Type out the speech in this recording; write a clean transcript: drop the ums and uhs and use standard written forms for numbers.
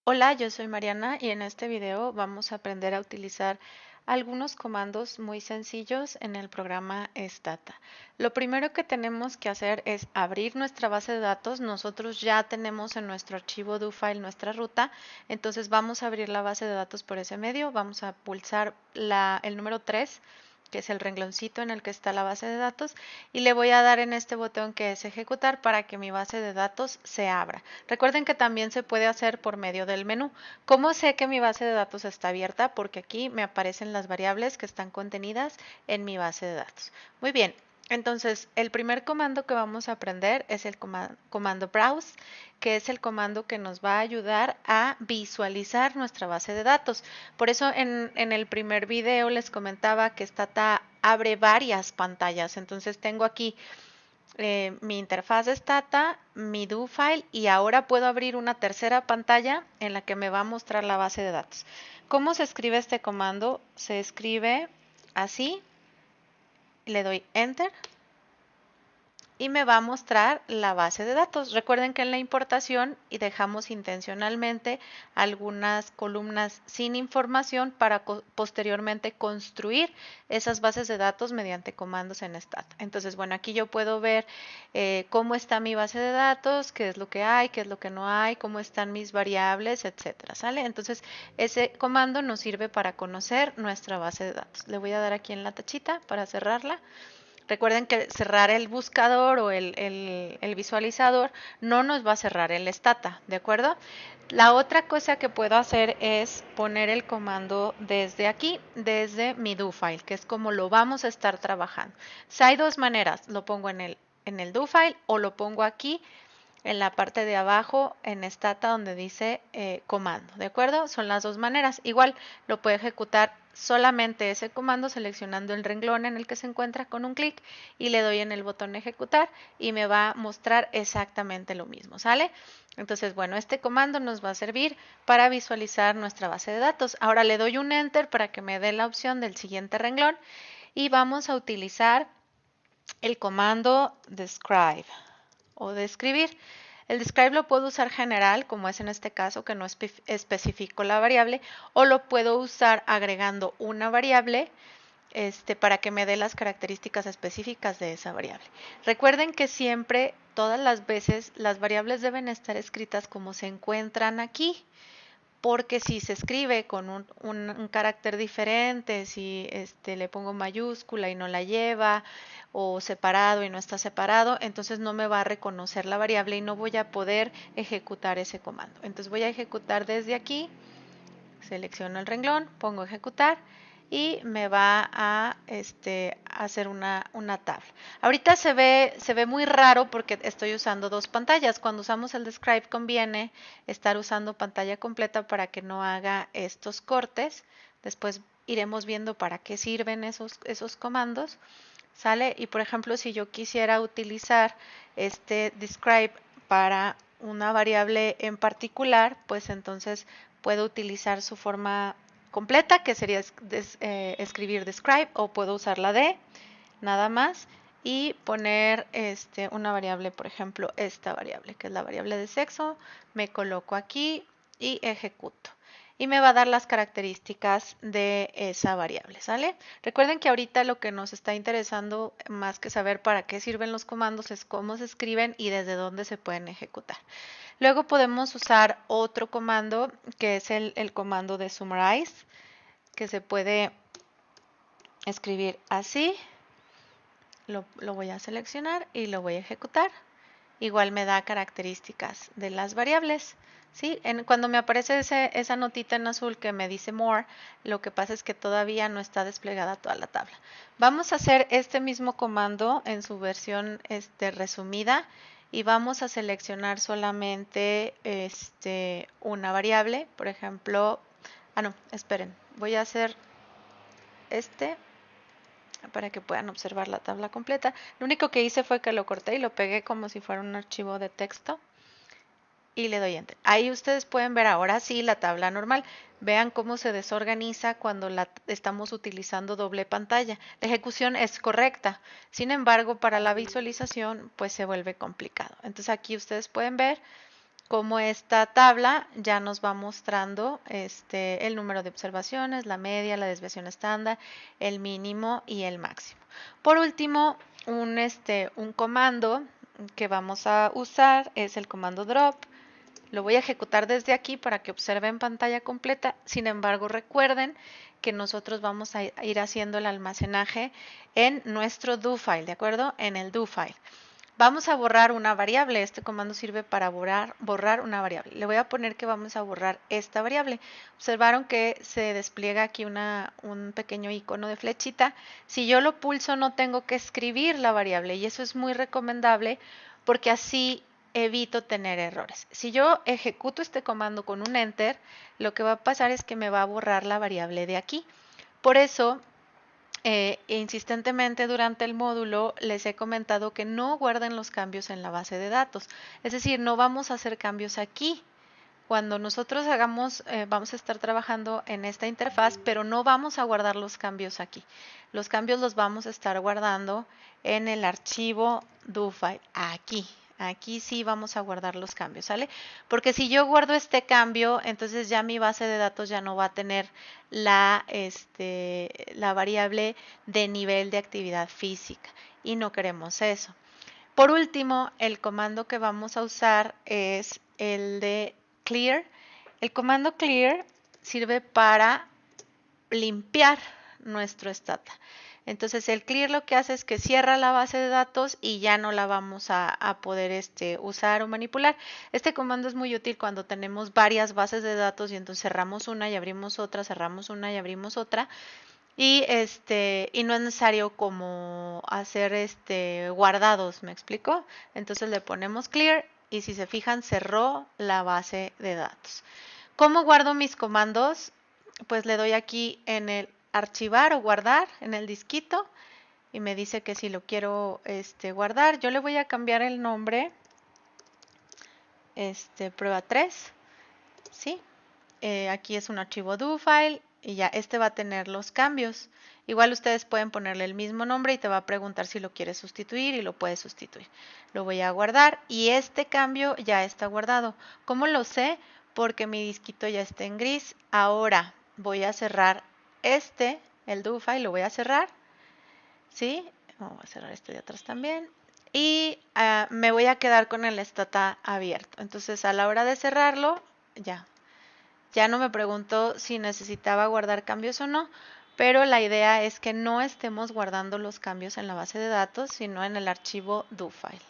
Hola, yo soy Mariana y en este video vamos a aprender a utilizar algunos comandos muy sencillos en el programa Stata. Lo primero que tenemos que hacer es abrir nuestra base de datos. Nosotros ya tenemos en nuestro archivo do file nuestra ruta, entonces vamos a abrir la base de datos por ese medio. Vamos a pulsar el número 3, que es el rengloncito en el que está la base de datos, y le voy a dar en este botón que es ejecutar para que mi base de datos se abra. Recuerden que también se puede hacer por medio del menú. ¿Cómo sé que mi base de datos está abierta? Porque aquí me aparecen las variables que están contenidas en mi base de datos. Muy bien. Entonces, el primer comando que vamos a aprender es el comando browse, que es el comando que nos va a ayudar a visualizar nuestra base de datos. Por eso en el primer video les comentaba que Stata abre varias pantallas. Entonces tengo aquí mi interfaz de Stata, mi do file, y ahora puedo abrir una tercera pantalla en la que me va a mostrar la base de datos. ¿Cómo se escribe este comando? Se escribe así, le doy enter y me va a mostrar la base de datos. Recuerden que en la importación y dejamos intencionalmente algunas columnas sin información para posteriormente construir esas bases de datos mediante comandos en Stata. Entonces, bueno, aquí yo puedo ver cómo está mi base de datos, qué es lo que hay, qué es lo que no hay, cómo están mis variables, etcétera, ¿sale? Entonces, ese comando nos sirve para conocer nuestra base de datos. Le voy a dar aquí en la tachita para cerrarla. Recuerden que cerrar el buscador o el visualizador no nos va a cerrar el Stata, ¿de acuerdo? La otra cosa que puedo hacer es poner el comando desde aquí, desde mi do file, que es como lo vamos a estar trabajando. Si hay dos maneras, lo pongo en el do file o lo pongo aquí en la parte de abajo en Stata donde dice comando, ¿de acuerdo? Son las dos maneras. Igual lo puede ejecutar solamente ese comando seleccionando el renglón en el que se encuentra con un clic y le doy en el botón ejecutar y me va a mostrar exactamente lo mismo, ¿sale? Entonces, bueno, este comando nos va a servir para visualizar nuestra base de datos. Ahora le doy un enter para que me dé la opción del siguiente renglón y vamos a utilizar el comando describe o describir. El describe lo puedo usar general, como es en este caso que no especifico la variable, o lo puedo usar agregando una variable para que me dé las características específicas de esa variable. Recuerden que siempre, todas las veces, las variables deben estar escritas como se encuentran aquí, porque si se escribe con un carácter diferente, si le pongo mayúscula y no la lleva, o separado y no está separado, entonces no me va a reconocer la variable y no voy a poder ejecutar ese comando. Entonces voy a ejecutar desde aquí, selecciono el renglón, pongo ejecutar y me va a hacer una tabla. Ahorita se ve muy raro porque estoy usando dos pantallas. Cuando usamos el describe conviene estar usando pantalla completa para que no haga estos cortes. Después iremos viendo para qué sirven esos comandos. ¿Sale? Y por ejemplo, si yo quisiera utilizar este describe para una variable en particular, pues entonces puedo utilizar su forma completa, que sería escribir describe, o puedo usar la de nada más y poner una variable, por ejemplo, esta variable, que es la variable de sexo, me coloco aquí y ejecuto. Y me va a dar las características de esa variable, ¿sale? Recuerden que ahorita lo que nos está interesando más que saber para qué sirven los comandos es cómo se escriben y desde dónde se pueden ejecutar. Luego podemos usar otro comando que es el comando de summarize, que se puede escribir así. Lo voy a seleccionar y lo voy a ejecutar. Igual me da características de las variables. ¿Sí? Cuando me aparece esa notita en azul que me dice more, lo que pasa es que todavía no está desplegada toda la tabla. Vamos a hacer este mismo comando en su versión resumida y vamos a seleccionar solamente una variable. Por ejemplo, no, esperen, voy a hacer para que puedan observar la tabla completa. Lo único que hice fue que lo corté y lo pegué como si fuera un archivo de texto y le doy enter. Ahí ustedes pueden ver ahora sí la tabla normal. Vean cómo se desorganiza cuando estamos utilizando doble pantalla. La ejecución es correcta, sin embargo para la visualización pues se vuelve complicado. Entonces aquí ustedes pueden ver como esta tabla ya nos va mostrando el número de observaciones, la media, la desviación estándar, el mínimo y el máximo. Por último, un comando que vamos a usar es el comando drop. Lo voy a ejecutar desde aquí para que observen pantalla completa. Sin embargo, recuerden que nosotros vamos a ir haciendo el almacenaje en nuestro do file, ¿de acuerdo? En el do file. Vamos a borrar una variable. Este comando sirve para borrar una variable. Le voy a poner que vamos a borrar esta variable. Observaron que se despliega aquí un pequeño icono de flechita. Si yo lo pulso no tengo que escribir la variable y eso es muy recomendable porque así evito tener errores. Si yo ejecuto este comando con un enter, lo que va a pasar es que me va a borrar la variable de aquí. Por eso, insistentemente durante el módulo les he comentado que no guarden los cambios en la base de datos. Es decir, no vamos a hacer cambios aquí. Cuando nosotros vamos a estar trabajando en esta interfaz, pero no vamos a guardar los cambios aquí. Los cambios los vamos a estar guardando en el archivo do file, aquí. Aquí sí vamos a guardar los cambios, ¿sale? Porque si yo guardo este cambio, entonces ya mi base de datos ya no va a tener la variable de nivel de actividad física y no queremos eso. Por último, el comando que vamos a usar es el de clear. El comando clear sirve para limpiar nuestro stata. Entonces el clear lo que hace es que cierra la base de datos y ya no la vamos a poder usar o manipular. Este comando es muy útil cuando tenemos varias bases de datos y entonces cerramos una y abrimos otra, cerramos una y abrimos otra. Y no es necesario como hacer guardados, ¿me explico? Entonces le ponemos clear y si se fijan cerró la base de datos. ¿Cómo guardo mis comandos? Pues le doy aquí en el archivar o guardar en el disquito y me dice que si lo quiero guardar. Yo le voy a cambiar el nombre, prueba 3, ¿sí? Aquí es un archivo do file y ya va a tener los cambios. Igual ustedes pueden ponerle el mismo nombre y te va a preguntar si lo quieres sustituir y lo puedes sustituir. Lo voy a guardar y este cambio ya está guardado. ¿Cómo lo sé? Porque mi disquito ya está en gris. Ahora voy a cerrar el do file, lo voy a cerrar. ¿Sí? Voy a cerrar este de atrás también. Y me voy a quedar con el stata abierto. Entonces a la hora de cerrarlo, ya no me preguntó si necesitaba guardar cambios o no, pero la idea es que no estemos guardando los cambios en la base de datos, sino en el archivo do file.